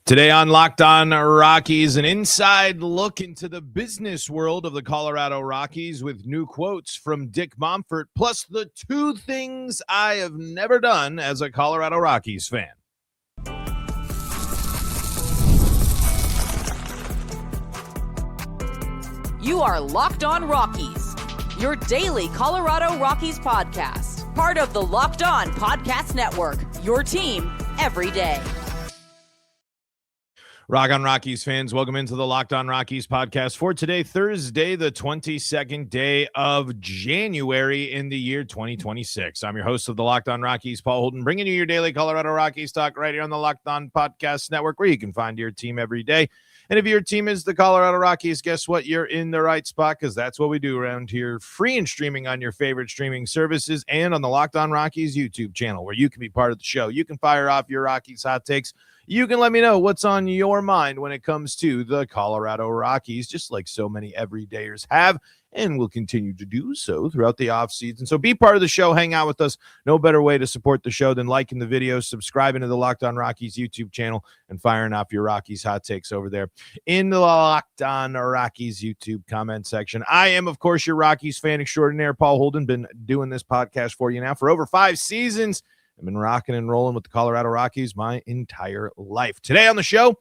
Today on Locked On Rockies, an inside look into the business world of the Colorado Rockies with new quotes from Dick Monfort, plus the two things I have never done as a Colorado Rockies fan. You are Locked On Rockies, your daily Colorado Rockies podcast, part of the Locked On Podcast Network, your team every day. Rock on Rockies fans, welcome into the Locked On Rockies podcast for today, Thursday, the 22nd day of January in the year 2026. I'm your host of the Locked On Rockies, Paul Holden, bringing you your daily Colorado Rockies talk right here on the Locked On Podcast Network, where you can find your team every day. And if your team is the Colorado Rockies, guess what? You're in the right spot, because that's what we do around here, free and streaming on your favorite streaming services and on the Locked On Rockies YouTube channel, where you can be part of the show. You can fire off your Rockies hot takes. You can let me know what's on your mind when it comes to the Colorado Rockies, just like so many everydayers have and will continue to do so throughout the offseason. So be part of the show. Hang out with us. No better way to support the show than liking the video, subscribing to the Locked On Rockies YouTube channel, and firing off your Rockies hot takes over there in the Locked On Rockies YouTube comment section. I am, of course, your Rockies fan extraordinaire, Paul Holden. Been doing this podcast for you now for over 5 seasons. I've been rocking and rolling with the Colorado Rockies my entire life. Today on the show,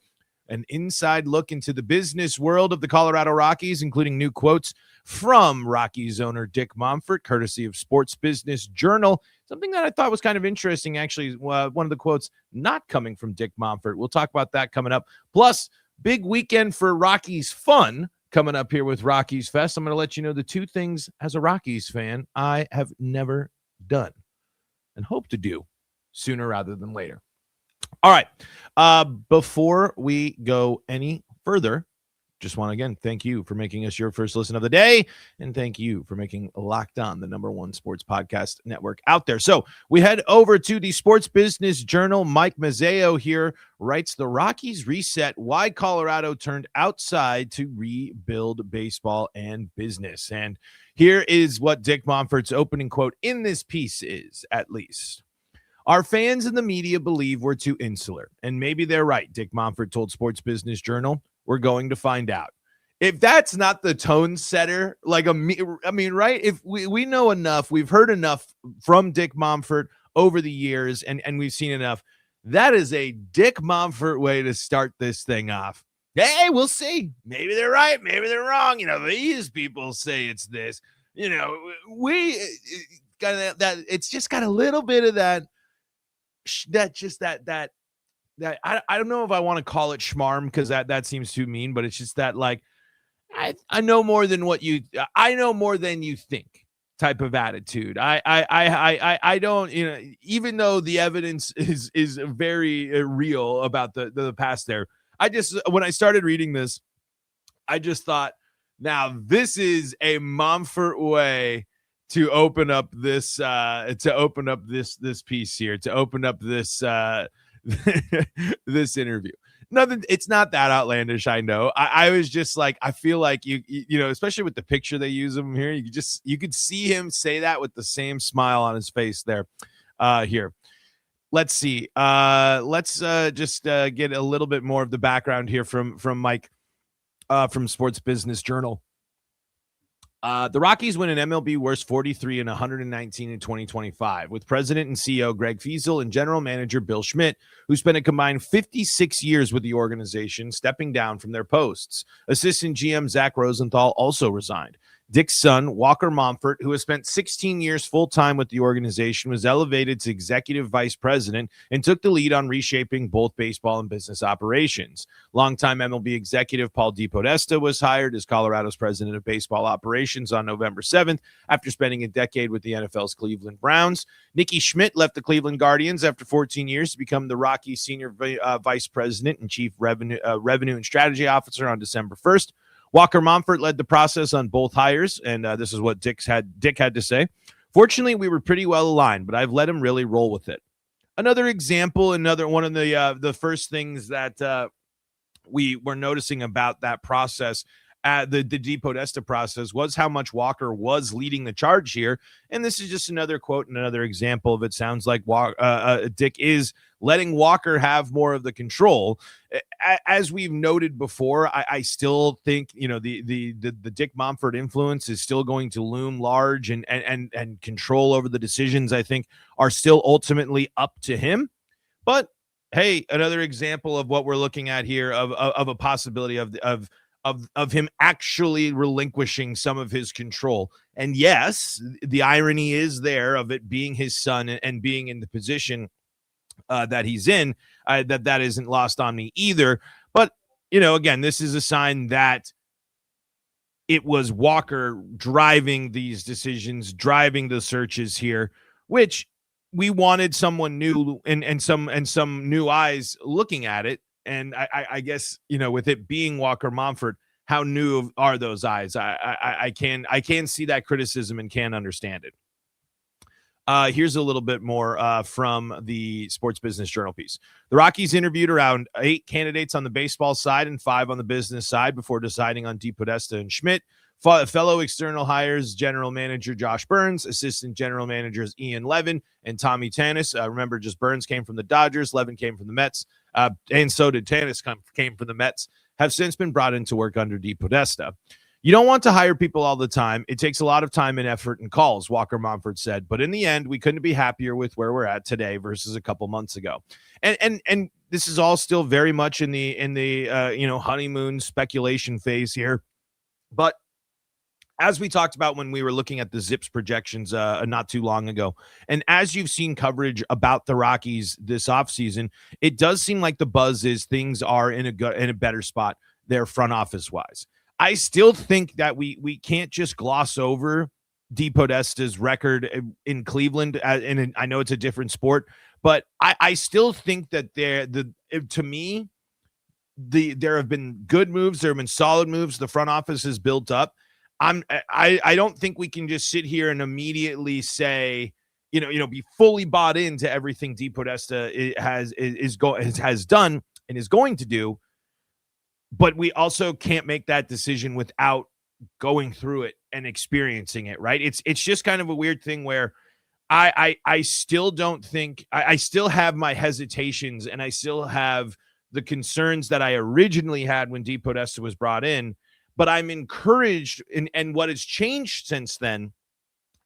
an inside look into the business world of the Colorado Rockies, including new quotes from Rockies owner Dick Monfort, courtesy of Sports Business Journal. Something that I thought was kind of interesting, actually, one of the quotes not coming from Dick Monfort. We'll talk about that coming up. Plus, big weekend for Rockies fun coming up here with Rockies Fest. I'm going to let you know the two things as a Rockies fan I have never done and hope to do sooner rather than later. All right. Before we go any further, just want to again thank you for making us your first listen of the day, and thank you for making Locked On the #1 sports podcast network out there. So we head over to the Sports Business Journal. Mike Mazzeo here writes, the Rockies reset why Colorado turned outside to rebuild baseball and business. And here is what Dick Monfort's opening quote in this piece is, at least. Our fans and the media believe we're too insular, and maybe they're right, Dick Monfort told Sports Business Journal. We're going to find out. If that's not the tone setter, right? If we know enough, we've heard enough from Dick Monfort over the years, and we've seen enough. That is a Dick Monfort way to start this thing off. Hey, we'll see. Maybe they're right. Maybe they're wrong. These people say it's this. We got that. It's just got a little bit of that. I don't know if I want to call it schmarm, because that seems too mean, but it's just that, like, I know more than I know more than you think type of attitude. I don't, even though the evidence is very real about the past there. When I started reading this, I just thought, now this is a Monfort way to open up this piece here, to open up this this interview. Nothing, it's not that outlandish. I know. I was just like, I feel like you especially with the picture they use of him here, you could see him say that with the same smile on his face there. Here, let's see. Let's just get a little bit more of the background here from Mike from Sports Business Journal. The Rockies win an MLB worst 43 and 119 in 2025 with president and CEO Greg Fiesel and general manager Bill Schmidt, who spent a combined 56 years with the organization, stepping down from their posts. Assistant GM Zach Rosenthal also resigned. Dick's son, Walker Monfort, who has spent 16 years full-time with the organization, was elevated to executive vice president and took the lead on reshaping both baseball and business operations. Longtime MLB executive Paul DePodesta was hired as Colorado's president of baseball operations on November 7th after spending a decade with the NFL's Cleveland Browns. Nikki Schmidt left the Cleveland Guardians after 14 years to become the Rockies senior vice president and chief revenue and strategy officer on December 1st. Walker Monfort led the process on both hires, and this is what Dick had to say. Fortunately, we were pretty well aligned, but I've let him really roll with it. Another example, another one of the first things that we were noticing about that process the DePodesta process was how much Walker was leading the charge here. And this is just another quote and another example of it sounds like Dick is letting Walker have more of the control. As we've noted before, I still think, the Dick Monfort influence is still going to loom large, and control over the decisions, I think, are still ultimately up to him. But hey, another example of what we're looking at here of a possibility of him actually relinquishing some of his control. And yes, the irony is there of it being his son and being in the position that he's in, that isn't lost on me either. But, again, this is a sign that it was Walker driving these decisions, driving the searches here, which we wanted someone new and some new eyes looking at it. And I guess, with it being Walker Monfort, how new are those eyes? I can see that criticism and can understand it. Here's a little bit more from the Sports Business Journal piece. The Rockies interviewed around 8 candidates on the baseball side and 5 on the business side before deciding on DePodesta and Schmidt. Fellow external hires, general manager Josh Burns, assistant general managers Ian Levin and Tommy Tanis. Remember, just Burns came from the Dodgers, Levin came from the Mets, and so did Tanis came from the Mets, have since been brought in to work under DePodesta. You don't want to hire people all the time. It takes a lot of time and effort and calls, Walker Monfort said. But in the end, we couldn't be happier with where we're at today versus a couple months ago. And this is all still very much in the honeymoon speculation phase here. But as we talked about when we were looking at the Zips projections not too long ago, and as you've seen coverage about the Rockies this offseason, it does seem like the buzz is things are in a better spot there front office wise. I still think that we can't just gloss over DePodesta's record in Cleveland, and I know it's a different sport, but I still think that to me, there have been good moves, there have been solid moves. The front office is built up. I don't think we can just sit here and immediately say, be fully bought into everything DePodesta has done and is going to do. But we also can't make that decision without going through it and experiencing it, right? It's just kind of a weird thing where I still don't think I still have my hesitations, and I still have the concerns that I originally had when DePodesta was brought in. But I'm encouraged, and what has changed since then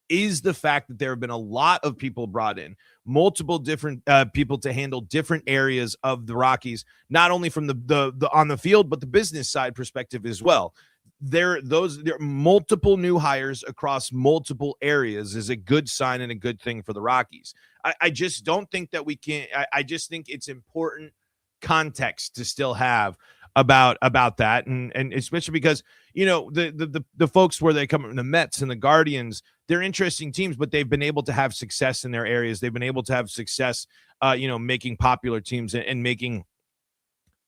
is the fact that there have been a lot of people brought in, multiple different people to handle different areas of the Rockies, not only from the on the field, but the business side perspective as well. There are multiple new hires across multiple areas is a good sign and a good thing for the Rockies. I just don't think that we can. I just think it's important context to still have about that, and especially because the folks where they come from, the Mets and the Guardians, they're interesting teams, but they've been able to have success in their areas. They've been able to have success making popular teams and making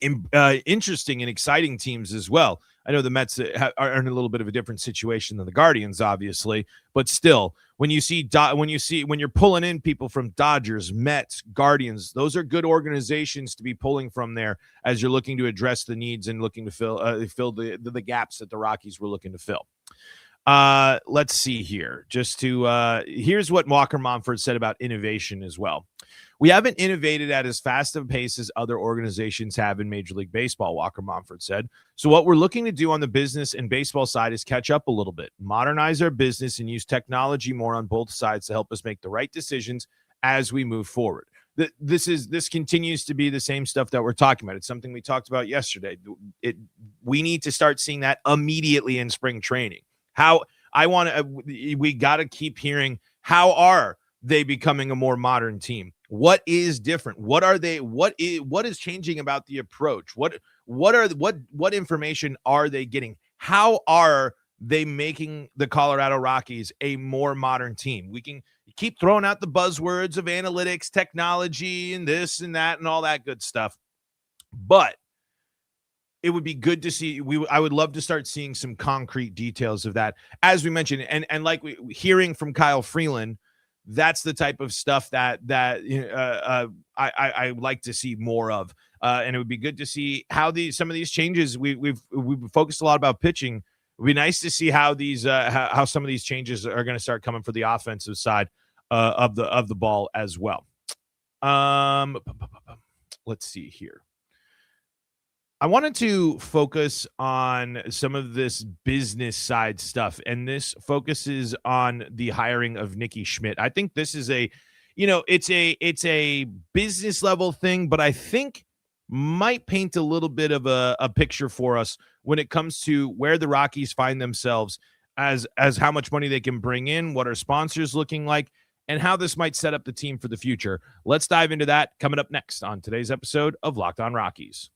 interesting and exciting teams as well. I know the Mets are in a little bit of a different situation than the Guardians, obviously, but still, when you're pulling in people from Dodgers, Mets, Guardians, those are good organizations to be pulling from there as you're looking to address the needs and looking to fill the gaps that the Rockies were looking to fill. Let's see here. Here's what Walker Monfort said about innovation as well. We haven't innovated at as fast of a pace as other organizations have in Major League Baseball, Walker Monfort said. So what we're looking to do on the business and baseball side is catch up a little bit, modernize our business, and use technology more on both sides to help us make the right decisions as we move forward. This continues to be the same stuff that we're talking about. It's something we talked about yesterday. We need to start seeing that immediately in spring training. We got to keep hearing, how are they becoming a more modern team? What is different? What are they? What is changing about the approach? What information are they getting? How are they making the Colorado Rockies a more modern team? We can keep throwing out the buzzwords of analytics, technology, and this and that and all that good stuff. But it would be good to see. I would love to start seeing some concrete details of that, as we mentioned, and like hearing from Kyle Freeland, That's the type of stuff that I like to see more of. And it would be good to see how some of these changes. We've focused a lot about pitching. It would be nice to see how how some of these changes are going to start coming for the offensive side of the ball as well. Let's see here. I wanted to focus on some of this business side stuff, and this focuses on the hiring of Nikki Schmidt. I think this is it's a business level thing, but I think might paint a little bit of a picture for us when it comes to where the Rockies find themselves as how much money they can bring in, what are sponsors looking like, and how this might set up the team for the future. Let's dive into that coming up next on today's episode of Locked On Rockies.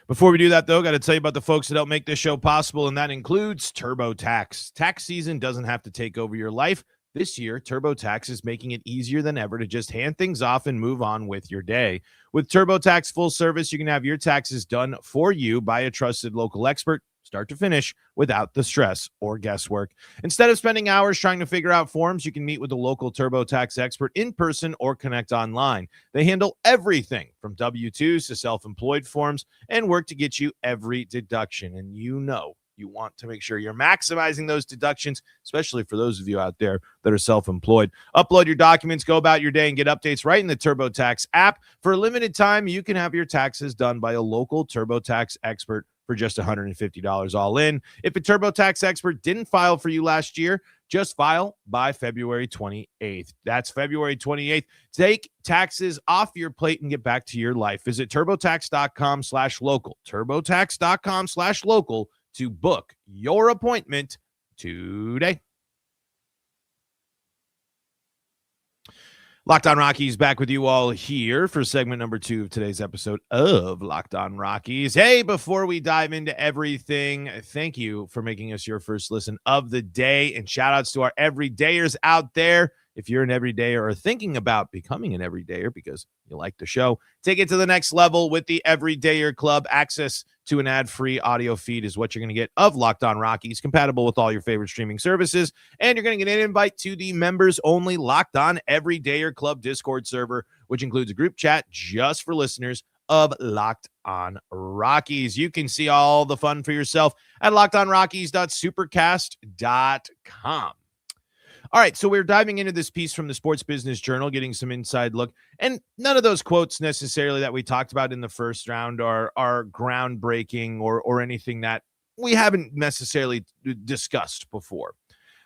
Before we do that, though, got to tell you about the folks that help make this show possible, and that includes TurboTax. Tax season doesn't have to take over your life. This year, TurboTax is making it easier than ever to just hand things off and move on with your day. With TurboTax full service, you can have your taxes done for you by a trusted local expert, start to finish, without the stress or guesswork. Instead of spending hours trying to figure out forms, you can meet with a local TurboTax expert in person or connect online. They handle everything from W-2s to self-employed forms and work to get you every deduction. And you want to make sure you're maximizing those deductions, especially for those of you out there that are self-employed. Upload your documents, go about your day, and get updates right in the TurboTax app. For a limited time, you can have your taxes done by a local TurboTax expert for just $150 all in. If a TurboTax expert didn't file for you last year, just file by February 28th. That's February 28th. Take taxes off your plate and get back to your life. Visit TurboTax.com/local. TurboTax.com/local to book your appointment today. Locked On Rockies back with you all here for segment number 2 of today's episode of Locked On Rockies. Hey, before we dive into everything, thank you for making us your first listen of the day, and shout outs to our everydayers out there. If you're an everydayer or thinking about becoming an everydayer because you like the show, take it to the next level with the Everydayer Club. Access to an ad-free audio feed is what you're going to get of Locked On Rockies, compatible with all your favorite streaming services. And you're going to get an invite to the members-only Locked On Everydayer Club Discord server, which includes a group chat just for listeners of Locked On Rockies. You can see all the fun for yourself at lockedonrockies.supercast.com. All right, so we're diving into this piece from the Sports Business Journal, getting some inside look. And none of those quotes necessarily that we talked about in the first round are groundbreaking or anything that we haven't necessarily discussed before.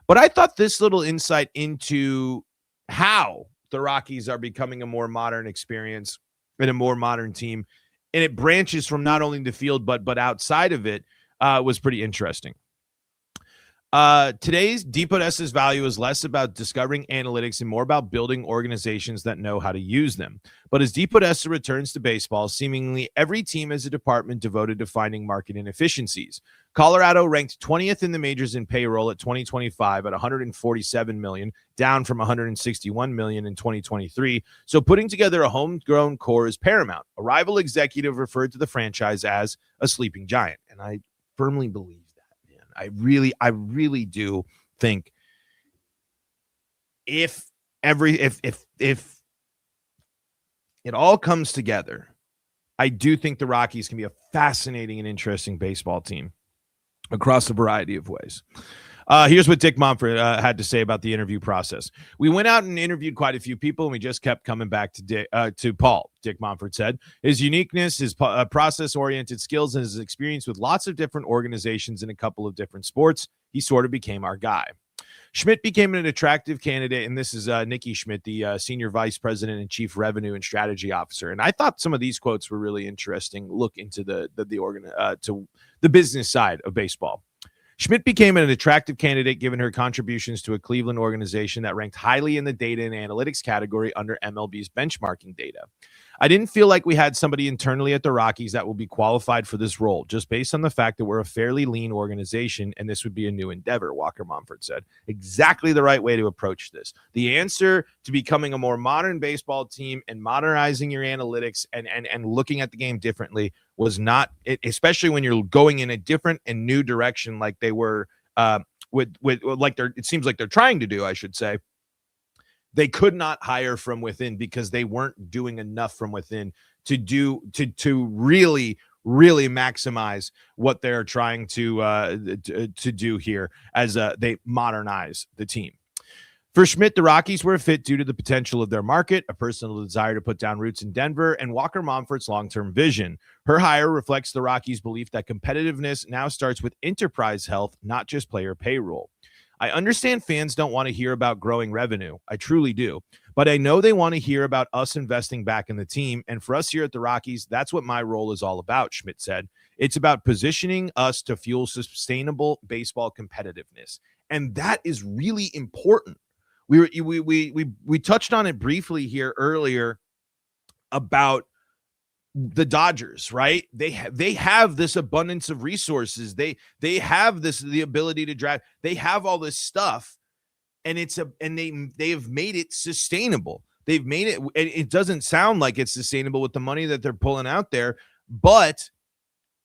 But I thought this little insight into how the Rockies are becoming a more modern experience and a more modern team, and it branches from not only the field but outside of it, was pretty interesting. Today's DPODS's value is less about discovering analytics and more about building organizations that know how to use them. But as DPODS returns to baseball, seemingly every team has a department devoted to finding market inefficiencies. Colorado ranked 20th in the majors in payroll at 2025 at $147 million, down from $161 million in 2023. So putting together a homegrown core is paramount. A rival executive referred to the franchise as a sleeping giant, and I firmly believe I really do think if it all comes together, I do think the Rockies can be a fascinating and interesting baseball team across a variety of ways. Here's what Dick Monfort had to say about the interview process. We went out and interviewed quite a few people, and we just kept coming back to Paul. Dick Monfort said his uniqueness, his process-oriented skills, and his experience with lots of different organizations in a couple of different sports, he sort of became our guy. Schmidt became an attractive candidate, and this is Nikki Schmidt, the senior vice president and chief revenue and strategy officer. And I thought some of these quotes were really interesting. Look into the business side of baseball. Schmidt became an attractive candidate given her contributions to a Cleveland organization that ranked highly in the data and analytics category under MLB's benchmarking data. I didn't feel like we had somebody internally at the Rockies that will be qualified for this role, just based on the fact that we're a fairly lean organization and this would be a new endeavor, Walker Monfort said. Exactly the right way to approach this. The answer to becoming a more modern baseball team and modernizing your analytics and looking at the game differently was not, especially when you're going in a different and new direction like they were it seems like they're trying to do, I should say. They could not hire from within because they weren't doing enough from within to really maximize what they're trying to do here as they modernize the team. For Schmidt, the Rockies were a fit due to the potential of their market, a personal desire to put down roots in Denver, and Walker Monfort's long-term vision. Her hire reflects the Rockies' belief that competitiveness now starts with enterprise health, not just player payroll. I understand fans don't want to hear about growing revenue. I truly do. But I know they want to hear about us investing back in the team. And for us here at the Rockies, that's what my role is all about, Schmidt said. It's about positioning us to fuel sustainable baseball competitiveness. And that is really important. We touched on it briefly here earlier about the Dodgers, right? They have this abundance of resources. They have the ability to draft. They have all this stuff, and they have made it sustainable. They've made it. It doesn't sound like it's sustainable with the money that they're pulling out there, but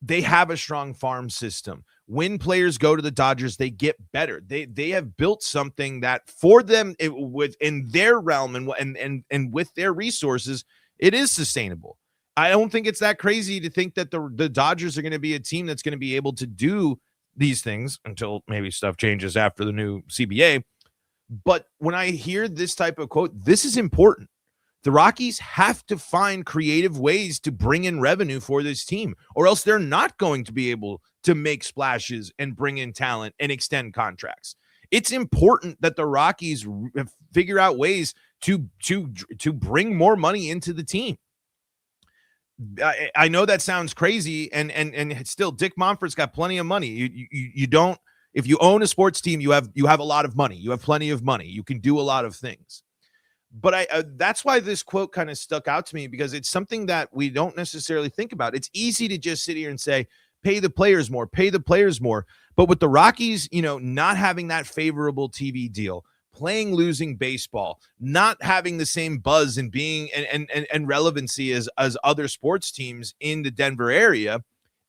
they have a strong farm system. When players go to the Dodgers, they get better. They have built something that for them within their realm and with their resources, it is sustainable. I don't think it's that crazy to think that the Dodgers are going to be a team that's going to be able to do these things until maybe stuff changes after the new CBA. But when I hear this type of quote, this is important. The Rockies have to find creative ways to bring in revenue for this team, or else they're not going to be able to make splashes and bring in talent and extend contracts. It's important that the Rockies figure out ways to bring more money into the team. I know that sounds crazy, and still, Dick Monfort's got plenty of money. You don't, if you own a sports team, you have a lot of money. You have plenty of money. You can do a lot of things. But that's why this quote kind of stuck out to me, because it's something that we don't necessarily think about. It's easy to just sit here and say, pay the players more. But with the Rockies, not having that favorable TV deal, playing losing baseball, not having the same buzz and being and relevancy as other sports teams in the Denver area,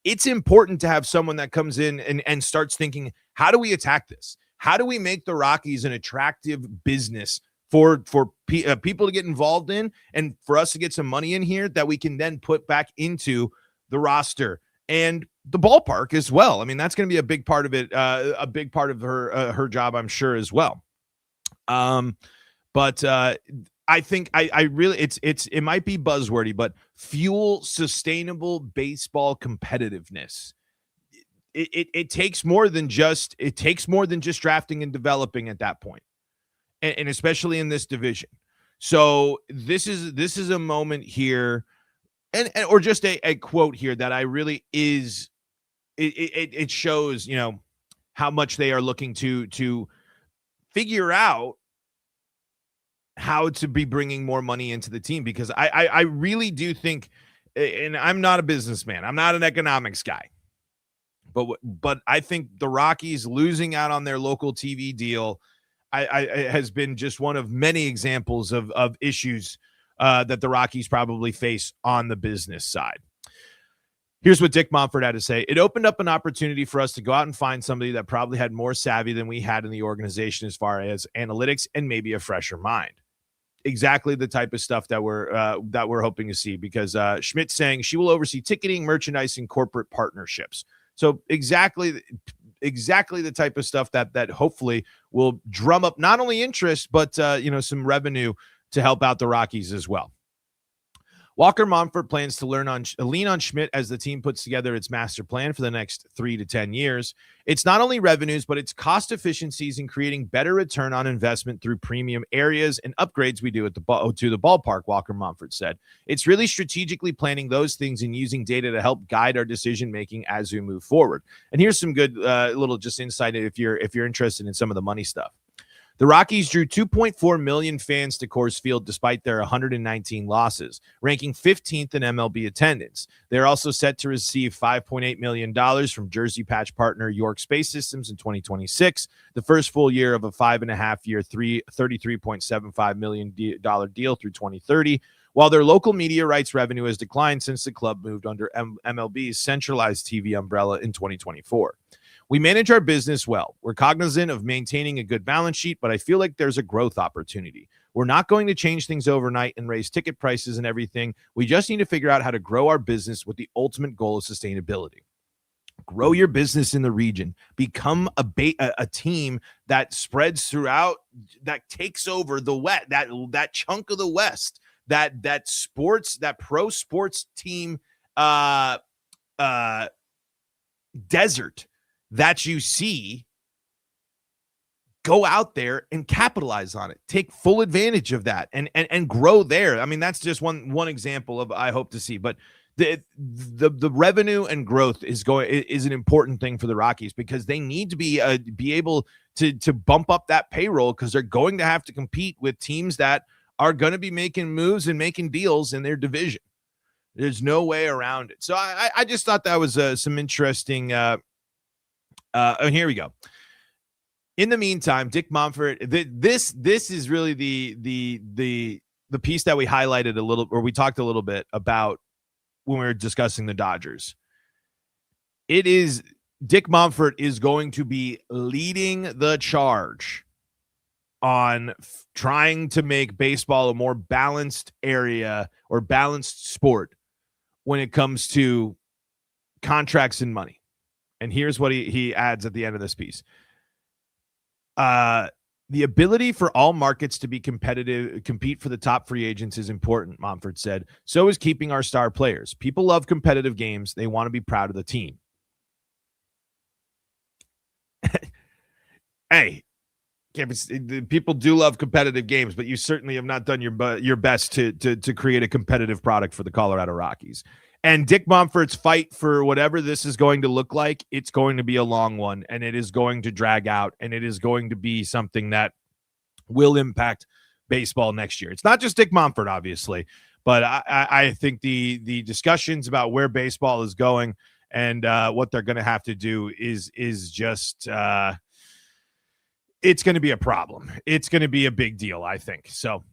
it's important to have someone that comes in and starts thinking, how do we attack this? How do we make the Rockies an attractive business for people to get involved in, and for us to get some money in here that we can then put back into the roster and the ballpark as well? I mean, that's going to be a big part of it, a big part of her job, I'm sure, as well. But I think I really, it might be buzzwordy, but fuel sustainable baseball competitiveness. It takes more than just drafting and developing at that point. And especially in this division. So this is a moment here, or just a quote here that I really is, it shows, how much they are looking to figure out how to be bringing more money into the team, because I really do think, and I'm not a businessman, I'm not an economics guy, but I think the Rockies losing out on their local TV deal has been just one of many examples of issues that the Rockies probably face on the business side. Here's what Dick Monfort had to say. It opened up an opportunity for us to go out and find somebody that probably had more savvy than we had in the organization as far as analytics and maybe a fresher mind. Exactly the type of stuff that we're hoping to see, because Schmidt's saying she will oversee ticketing, merchandise, and corporate partnerships. So exactly the type of stuff that hopefully will drum up not only interest, but some revenue to help out the Rockies as well. Walker Monfort plans to lean on Schmidt as the team puts together its master plan for the next 3 to 10 years. It's not only revenues, but it's cost efficiencies in creating better return on investment through premium areas and upgrades we do to the ballpark, Walker Monfort said. It's really strategically planning those things and using data to help guide our decision-making as we move forward. And here's some good little just insight if you're interested in some of the money stuff. The Rockies drew 2.4 million fans to Coors Field despite their 119 losses, ranking 15th in MLB attendance. They're also set to receive $5.8 million from Jersey patch partner York Space Systems in 2026, the first full year of a 5.5-year, $33.75 million deal through 2030, while their local media rights revenue has declined since the club moved under MLB's centralized TV umbrella in 2024. We manage our business well. We're cognizant of maintaining a good balance sheet, but I feel like there's a growth opportunity. We're not going to change things overnight and raise ticket prices and everything. We just need to figure out how to grow our business with the ultimate goal of sustainability. Grow your business in the region. Become a team that spreads throughout, that takes over the West, that chunk of the West, that pro sports team desert that you see. Go out there and capitalize on it. Take full advantage of that and grow there. I mean, that's just one example of I hope to see. But the revenue and growth is an important thing for the Rockies, because they need to be able to bump up that payroll, because they're going to have to compete with teams that are going to be making moves and making deals in their division. There's no way around it. So I just thought that was some interesting. And here we go. In the meantime, Dick Monfort, this is really the piece that we highlighted a little, or we talked a little bit about when we were discussing the Dodgers. It is Dick Monfort is going to be leading the charge on trying to make baseball a more balanced area or balanced sport when it comes to contracts and money. And here's what he adds at the end of this piece. The ability for all markets to be compete for the top free agents is important, Monfort said. So is keeping our star players. People love competitive games. They want to be proud of the team. Hey, people do love competitive games, but you certainly have not done your best to create a competitive product for the Colorado Rockies. And Dick Monfort's fight for whatever this is going to look like, it's going to be a long one, and it is going to drag out, and it is going to be something that will impact baseball next year. It's not just Dick Monfort, obviously, but I think the discussions about where baseball is going and what they're going to have to do is just it's going to be a problem. It's going to be a big deal, I think. So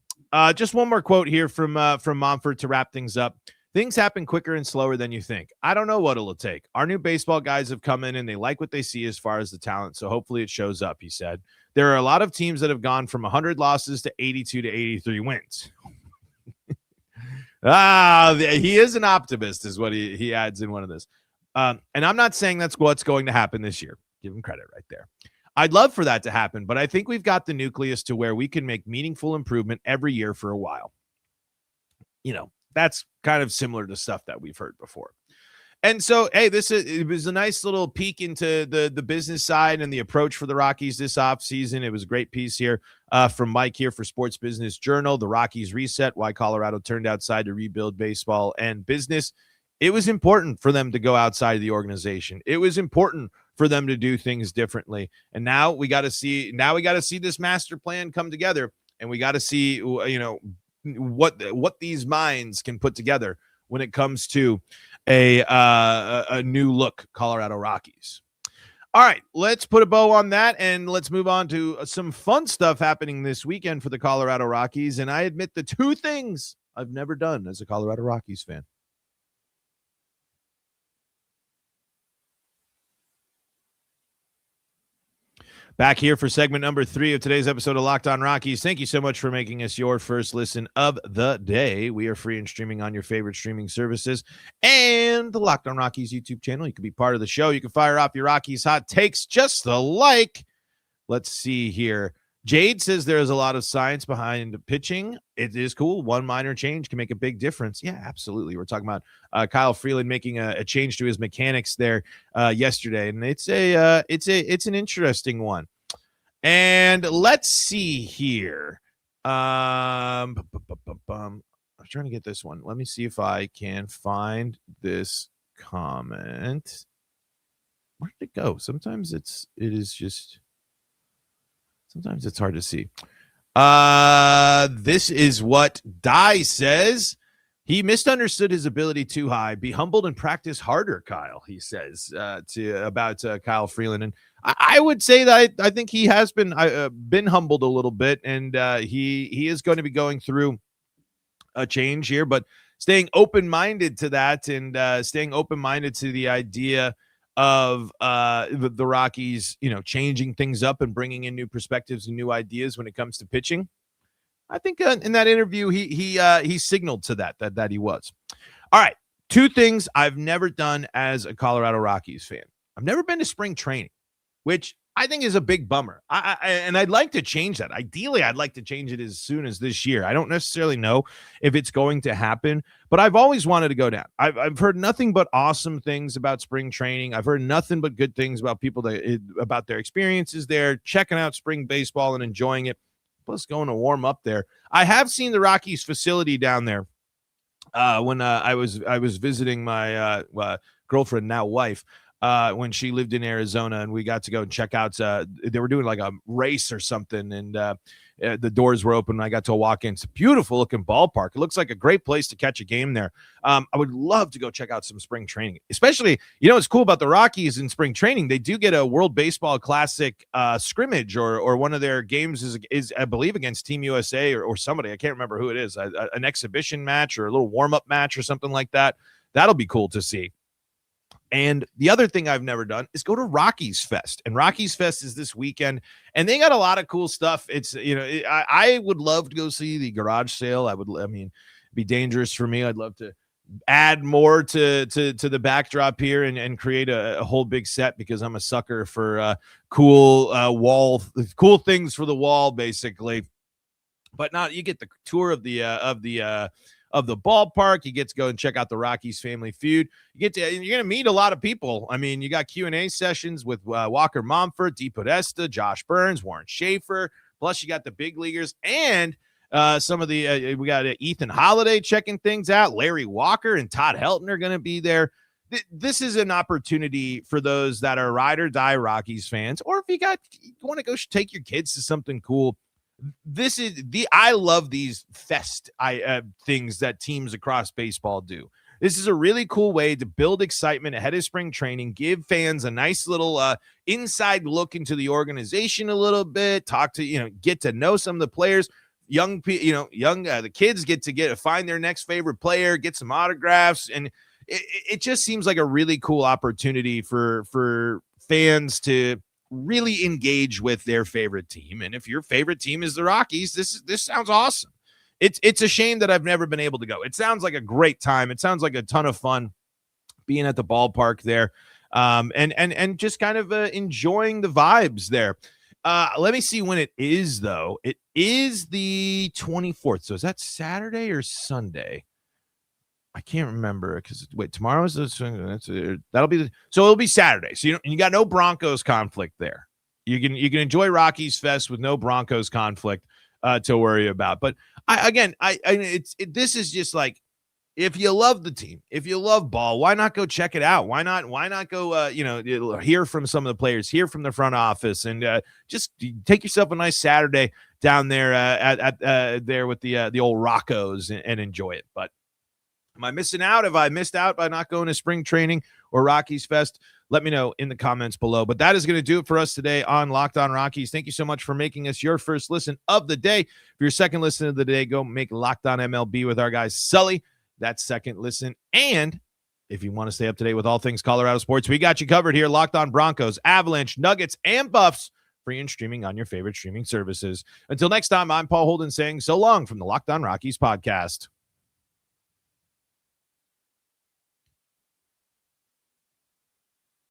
just one more quote here from Monfort to wrap things up. Things happen quicker and slower than you think. I don't know what it'll take. Our new baseball guys have come in and they like what they see as far as the talent, so hopefully it shows up, he said. There are a lot of teams that have gone from 100 losses to 82 to 83 wins. He is an optimist, is what he adds in one of this. And I'm not saying that's what's going to happen this year. Give him credit right there. I'd love for that to happen, but I think we've got the nucleus to where we can make meaningful improvement every year for a while. You know, that's kind of similar to stuff that we've heard before. And so, hey, it was a nice little peek into the business side and the approach for the Rockies this offseason. It was a great piece here from Mike here for Sports Business Journal, The Rockies Reset, Why Colorado Turned Outside to Rebuild Baseball and Business. It was important for them to go outside of the organization. It was important for them to do things differently. And now we got to see this master plan come together, and we got to see, you know, what these minds can put together when it comes to a new look Colorado Rockies. All right, let's put a bow on that, and let's move on to some fun stuff happening this weekend for the Colorado Rockies. And I admit the two things I've never done as a Colorado Rockies fan. Back here for segment number 3 of today's episode of Locked On Rockies. Thank you so much for making us your first listen of the day. We are free and streaming on your favorite streaming services and the Locked On Rockies YouTube channel. You can be part of the show. You can fire off your Rockies hot takes just the like. Let's see here. Jade says there is a lot of science behind pitching. It is cool. One minor change can make a big difference. Yeah, absolutely. We're talking about Kyle Freeland making a change to his mechanics there yesterday, and it's an interesting one. And let's see here. I'm trying to get this one. Let me see if I can find this comment. Where did it go? Sometimes it's hard to see. This is what Dye says. He misunderstood his ability too high. Be humbled and practice harder, Kyle, he says about Kyle Freeland. And I would say that I think he has been humbled a little bit, and he is going to be going through a change here, but staying open-minded to that, and staying open-minded to the idea of the Rockies, changing things up and bringing in new perspectives and new ideas when it comes to pitching. I think in that interview, he signaled to that he was. All right, two things I've never done as a Colorado Rockies fan. I've never been to spring training, which I think is a big bummer. And I'd like to change that. Ideally, I'd like to change it as soon as this year. I don't necessarily know if it's going to happen, but I've always wanted to go down. I've heard nothing but awesome things about spring training. I've heard nothing but good things about people about their experiences there, checking out spring baseball and enjoying it, plus going to warm up there. I have seen the Rockies facility down there when I was visiting my girlfriend, now wife, when she lived in Arizona, and we got to go and check out. They were doing like a race or something, and the doors were open. And I got to walk in. It's a beautiful looking ballpark. It looks like a great place to catch a game there. I would love to go check out some spring training, especially, what's cool about the Rockies in spring training. They do get a World Baseball Classic scrimmage, or one of their games is I believe against Team USA or somebody. I can't remember who it is. An exhibition match or a little warm up match or something like that. That'll be cool to see. And the other thing I've never done is go to Rockies Fest. And Rockies Fest is this weekend, and they got a lot of cool stuff. It's, I would love to go see the garage sale. It'd be dangerous for me. I'd love to add more to the backdrop here and create a whole big set, because I'm a sucker for cool things for the wall, basically. But now you get the tour of the ballpark. You get to go and check out the Rockies Family Feud. You're going to meet a lot of people. I mean, you got Q&A sessions with Walker Monfort, Dee Podesta, Josh Burns, Warren Schaefer. Plus, you got the big leaguers and some of the we got Ethan Holiday checking things out. Larry Walker and Todd Helton are going to be there. This is an opportunity for those that are ride or die Rockies fans, or if you want to go take your kids to something cool. I love these fest things that teams across baseball do. This is a really cool way to build excitement ahead of spring training, give fans a nice little inside look into the organization a little bit, get to know some of the players. The kids get to find their next favorite player, get some autographs, and it just seems like a really cool opportunity for fans to really engage with their favorite team. And if your favorite team is the Rockies, this sounds awesome. It's a shame that I've never been able to go. It sounds like a great time. It sounds like a ton of fun being at the ballpark there, and just kind of enjoying the vibes there. Let me see when it is, though. It is the 24th. So is that Saturday or Sunday? I can't remember, because tomorrow is that'll be so it'll be Saturday. So you got no Broncos conflict there. You can enjoy Rockies Fest with no Broncos conflict to worry about. But this is just like, if you love the team, if you love ball, why not go check it out? Why not go hear from some of the players, hear from the front office, and just take yourself a nice Saturday down there at there with the old Roccos and enjoy it. But am I missing out? Have I missed out by not going to spring training or Rockies Fest? Let me know in the comments below. But that is going to do it for us today on Locked On Rockies. Thank you so much for making us your first listen of the day. For your second listen of the day, go make Locked On MLB with our guy Sully. That's second listen. And if you want to stay up to date with all things Colorado sports, we got you covered here. Locked On Broncos, Avalanche, Nuggets, and Buffs. Free and streaming on your favorite streaming services. Until next time, I'm Paul Holden saying so long from the Locked On Rockies podcast.